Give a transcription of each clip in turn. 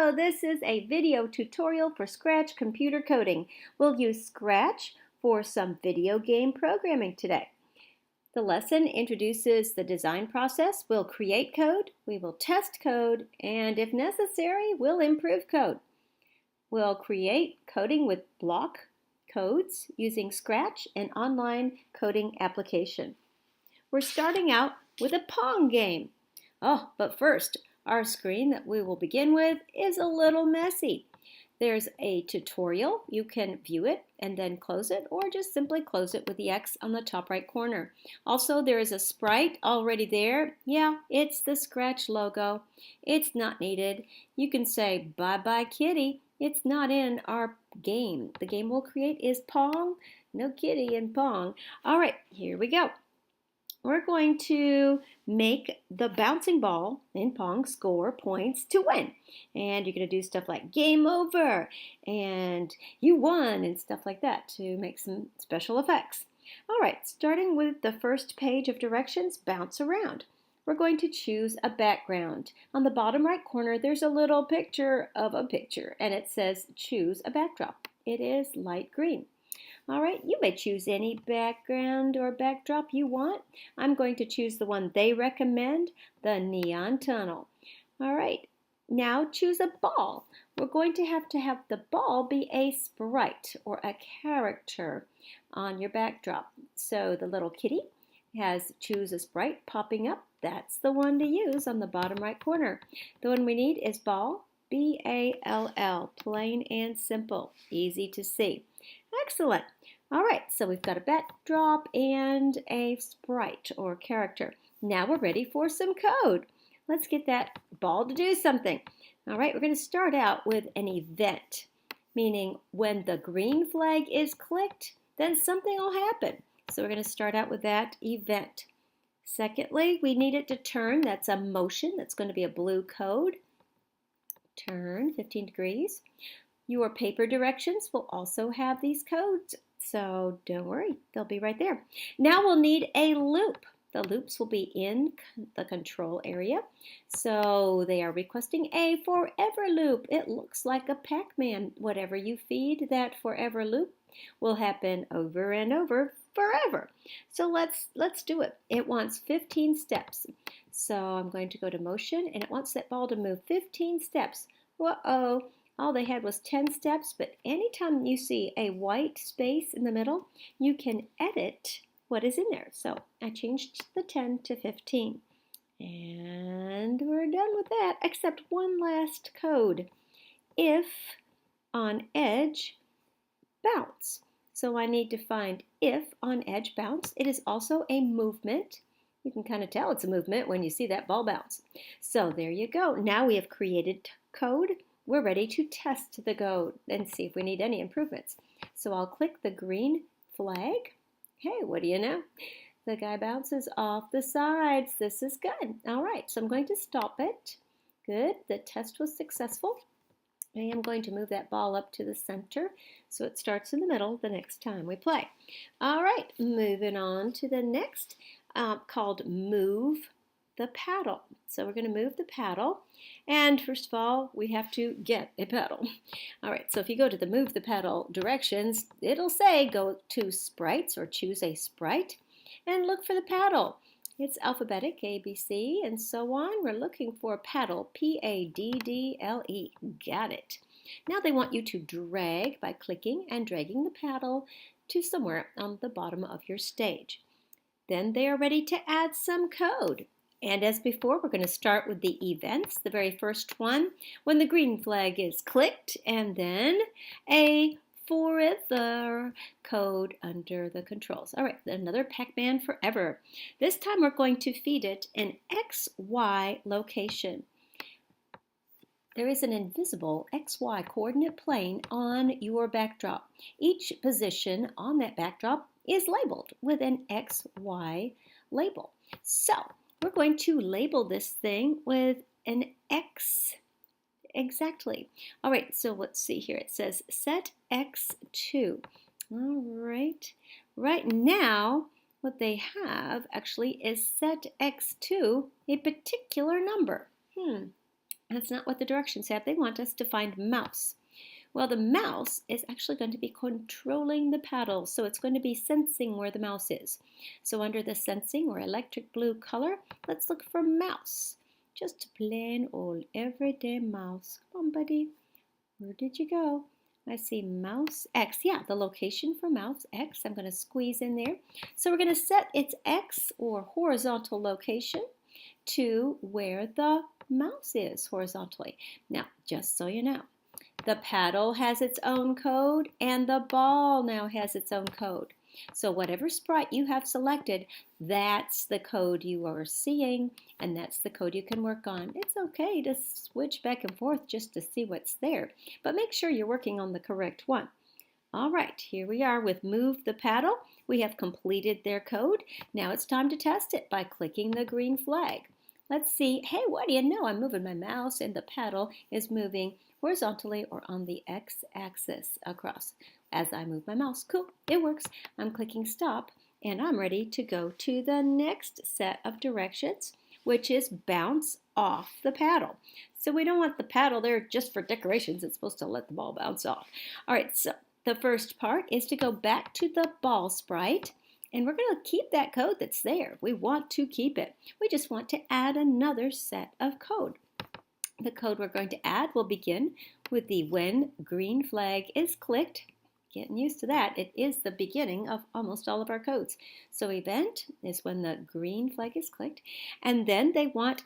Hello, this is a video tutorial for Scratch computer coding. We'll use Scratch for some video game programming today. The lesson introduces the design process. We'll create code, we will test code, and if necessary, we'll improve code. We'll create coding with block codes using Scratch, an online coding application. We're starting out with a Pong game. Oh, but first, our screen that we will begin with is a little messy. There's a tutorial. You can view it and then close it, or just simply close it with the X on the top right corner. Also, there is a sprite already there. Yeah, it's the Scratch logo. It's not needed. You can say, bye-bye kitty. It's not in our game. The game we'll create is Pong. No kitty in Pong. All right, here we go. We're going to make the bouncing ball in Pong score points to win. And you're going to do stuff like game over and you won and stuff like that to make some special effects. All right, starting with the first page of directions, bounce around. We're going to choose a background. On the bottom right corner, there's a little picture of a picture and it says choose a backdrop. It is light green. All right, you may choose any background or backdrop you want. I'm going to choose the one they recommend, the neon tunnel. All right, now choose a ball. We're going to have the ball be a sprite or a character on your backdrop. So the little kitty has choose a sprite popping up. That's the one to use on the bottom right corner. The one we need is ball, B-A-L-L, plain and simple, easy to see. Excellent. All right, so we've got a backdrop and a sprite or character. Now we're ready for some code. Let's get that ball to do something. All right, we're going to start out with an event, meaning when the green flag is clicked, then something will happen. So we're going to start out with that event. Secondly, we need it to turn. That's a motion. That's going to be a blue code. Turn 15 degrees. Your paper directions will also have these codes, so don't worry, they'll be right there. Now we'll need a loop. The loops will be in the control area, so they are requesting a forever loop. It looks like a Pac-Man. Whatever you feed, that forever loop will happen over and over forever. So let's do it. It wants 15 steps. So I'm going to go to motion, and it wants that ball to move 15 steps. Uh-oh. All they had was 10 steps, but anytime you see a white space in the middle, you can edit what is in there. So I changed the 10 to 15. And we're done with that, except one last code. If on edge, bounce. So I need to find if on edge, bounce. It is also a movement. You can kind of tell it's a movement when you see that ball bounce. So there you go. Now we have created code. We're ready to test the code and see if we need any improvements. So I'll click the green flag. Hey, what do you know? The guy bounces off the sides. This is good. All right, so I'm going to stop it. Good, the test was successful. I am going to move that ball up to the center so it starts in the middle the next time we play. All right, moving on to the next called move the paddle. So we're going to move the paddle, and first of all we have to get a paddle. All right, so if you go to the move the paddle directions, it'll say go to sprites or choose a sprite and look for the paddle. It's alphabetic, A, B, C, and so on. We're looking for paddle, P-A-D-D-L-E. Got it. Now they want you to drag by clicking and dragging the paddle to somewhere on the bottom of your stage. Then they are ready to add some code. And as before, we're going to start with the events. The very first one, when the green flag is clicked, and then a forever code under the controls. All right, another Pac-Man forever. This time we're going to feed it an XY location. There is an invisible XY coordinate plane on your backdrop. Each position on that backdrop is labeled with an XY label. So we're going to label this thing with an X. Exactly. All right, so let's see here. It says set X2. All right. Right now, what they have actually is set X2 a particular number. That's not what the directions have. They want us to find mouse. Well, the mouse is actually going to be controlling the paddle, so it's going to be sensing where the mouse is. So under the sensing or electric blue color, let's look for mouse. Just a plain old everyday mouse. Come on, buddy. Where did you go? I see mouse X. Yeah, the location for mouse X. I'm going to squeeze in there. So we're going to set its X or horizontal location to where the mouse is horizontally. Now, just so you know, the paddle has its own code and the ball now has its own code. So whatever sprite you have selected, that's the code you are seeing and that's the code you can work on. It's okay to switch back and forth just to see what's there, but make sure you're working on the correct one. All right, here we are with Move the Paddle. We have completed their code. Now it's time to test it by clicking the green flag. Let's see. Hey, what do you know? I'm moving my mouse and the paddle is moving horizontally or on the x-axis across as I move my mouse. Cool, it works. I'm clicking stop and I'm ready to go to the next set of directions, which is bounce off the paddle. So we don't want the paddle there just for decorations. It's supposed to let the ball bounce off. All right, so the first part is to go back to the ball sprite. And we're going to keep that code that's there. We want to keep it. We just want to add another set of code. The code we're going to add will begin with the when green flag is clicked. Getting used to that. It is the beginning of almost all of our codes. So event is when the green flag is clicked. And then they want,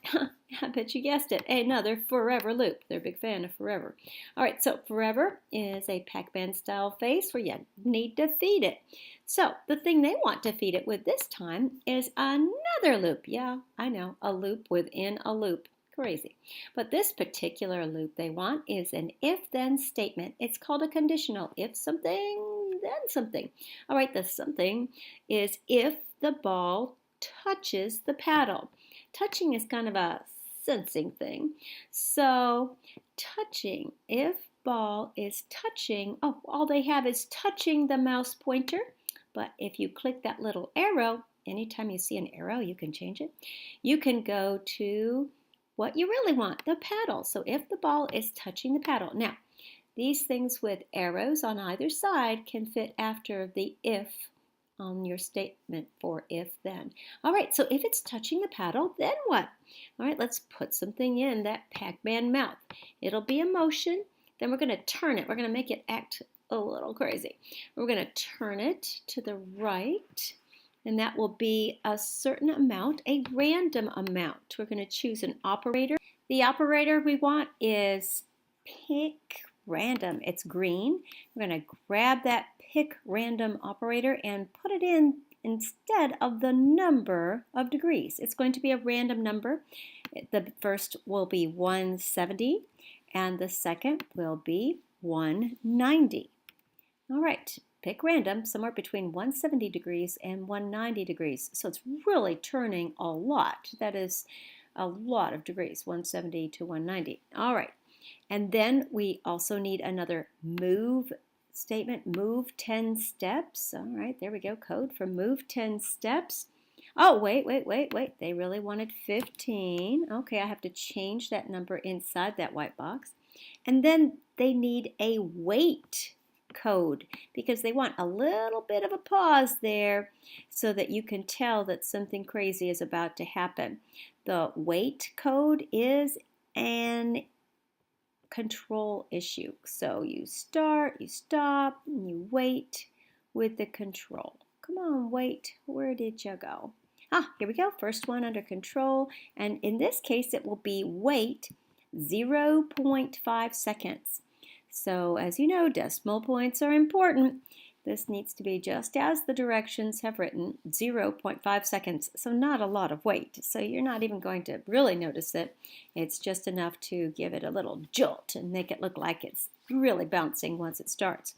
I bet you guessed it, another forever loop. They're a big fan of forever. All right, so forever is a Pac-Man style face where you need to feed it. So the thing they want to feed it with this time is another loop. Yeah, I know, a loop within a loop. Crazy. But this particular loop they want is an if-then statement. It's called a conditional. If something, then something. All right, the something is if the ball touches the paddle. Touching is kind of a sensing thing. So touching, if ball is touching, oh, all they have is touching the mouse pointer. But if you click that little arrow, anytime you see an arrow, you can change it. You can go to what you really want, the paddle. So if the ball is touching the paddle. Now, these things with arrows on either side can fit after the if on your statement for if then. All right, so if it's touching the paddle, then what? All right, let's put something in that Pac-Man mouth. It'll be a motion. Then we're going to turn it. We're going to make it act a little crazy. We're going to turn it to the right. And that will be a certain amount, a random amount. We're going to choose an operator. The operator we want is pick random. It's green. We're going to grab that pick random operator and put it in instead of the number of degrees. It's going to be a random number. The first will be 170 and the second will be 190. All right. Pick random, somewhere between 170 degrees and 190 degrees. So it's really turning a lot. That is a lot of degrees, 170 to 190. All right. And then we also need another move statement, move 10 steps. All right, there we go, code for move 10 steps. Oh, wait. They really wanted 15. Okay, I have to change that number inside that white box. And then they need a wait code because they want a little bit of a pause there so that you can tell that something crazy is about to happen. The wait code is an control issue. So you start, you stop, and you wait with the control. Come on, wait. Where did you go? Ah, here we go. First one under control. And in this case, it will be wait 0.5 seconds. So as you know, decimal points are important. This needs to be just as the directions have written, 0.5 seconds. So not a lot of wait. So you're not even going to really notice it. It's just enough to give it a little jolt and make it look like it's really bouncing once it starts.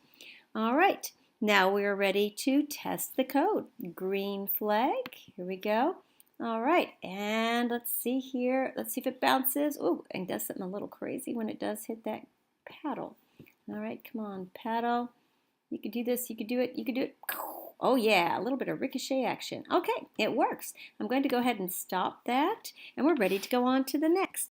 All right, now we're ready to test the code. Green flag, here we go. All right, and let's see here. Let's see if it bounces. Oh, and does something a little crazy when it does hit that paddle. All right, come on, paddle. You could do this, you could do it, you could do it. Oh yeah, a little bit of ricochet action. Okay, it works. I'm going to go ahead and stop that, and we're ready to go on to the next.